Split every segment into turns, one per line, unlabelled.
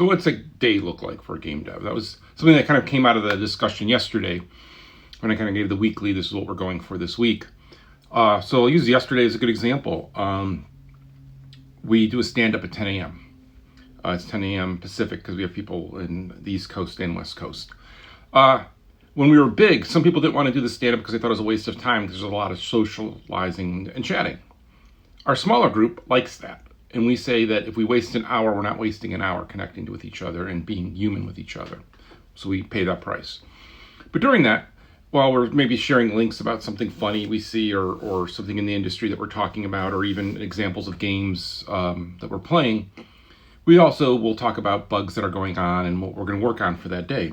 So what's a day look like for a game dev? That was something that kind of came out of the discussion yesterday when I kind of gave the weekly, this is what we're going for this week. So I'll use yesterday as a good example. We do a stand-up at 10 a.m. It's 10 a.m. Pacific because we have people in the East Coast and West Coast. When we were big, some people didn't want to do the stand-up because they thought it was a waste of time because there's a lot of socializing and chatting. Our smaller group likes that. And we say that if we waste an hour, we're not wasting an hour connecting with each other and being human with each other. So we pay that price. But during that, while we're maybe sharing links about something funny we see or something in the industry that we're talking about, or even examples of games that we're playing, we also will talk about bugs that are going on and what we're going to work on for that day.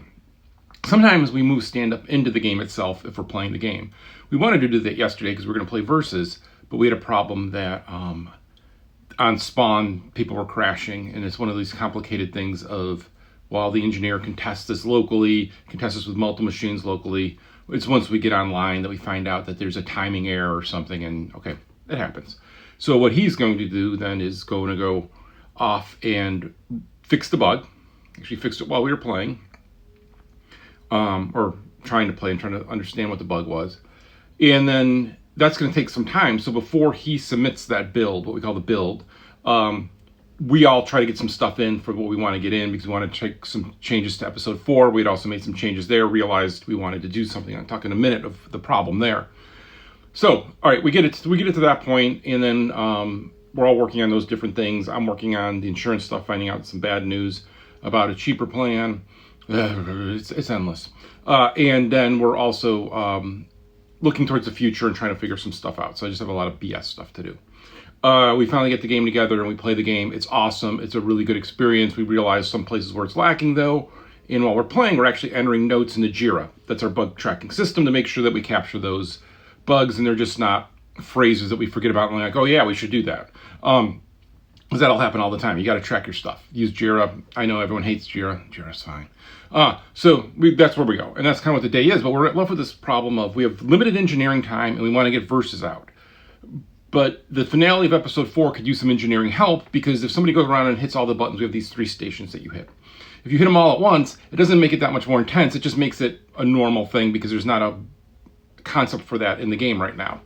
Sometimes we move stand-up into the game itself if we're playing the game. We wanted to do that yesterday because we were going to play Versus, but we had a problem that on spawn, people were crashing, and it's one of these complicated things of, while the engineer can test this locally, can test this with multiple machines locally, it's once we get online that we find out that there's a timing error or something, and okay, it happens. So what he's going to do then is going to go off and fix the bug. Actually fixed it while we were playing, or trying to play and trying to understand what the bug was. And then that's going to take some time. So before he submits that build, what we call the build, we all try to get some stuff in for what we want to get in because we want to take some changes to episode 4. We'd also made some changes there, realized we wanted to do something. I'll talk in a minute of the problem there. So, all right, we get it to that point, and then we're all working on those different things. I'm working on the insurance stuff, finding out some bad news about a cheaper plan. It's endless. And then we're also looking towards the future and trying to figure some stuff out. So I just have a lot of BS stuff to do. We finally get the game together and we play the game. It's awesome. It's a really good experience. We realize some places where it's lacking though. And while we're playing, we're actually entering notes in the Jira. That's our bug tracking system to make sure that we capture those bugs and they're just not phrases that we forget about and we're like, oh yeah, we should do that. Because that'll happen all the time. You got to track your stuff. Use Jira. I know everyone hates Jira. Jira's fine. So that's where we go. And that's kind of what the day is. But we're left with this problem of we have limited engineering time and we want to get Versus out. But the finale of episode 4 could use some engineering help because if somebody goes around and hits all the buttons, we have these 3 stations that you hit. If you hit them all at once, it doesn't make it that much more intense. It just makes it a normal thing because there's not a concept for that in the game right now.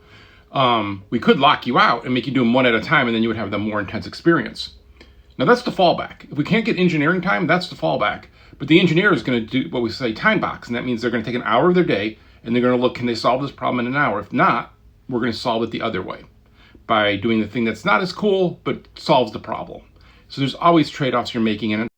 We could lock you out and make you do them one at a time and then you would have the more intense experience. Now that's the fallback. If we can't get engineering time, that's the fallback. But the engineer is going to do what we say time box, and that means they're going to take an hour of their day and they're going to look, can they solve this problem in an hour? If not, we're going to solve it the other way by doing the thing that's not as cool but solves the problem. So there's always trade-offs you're making, and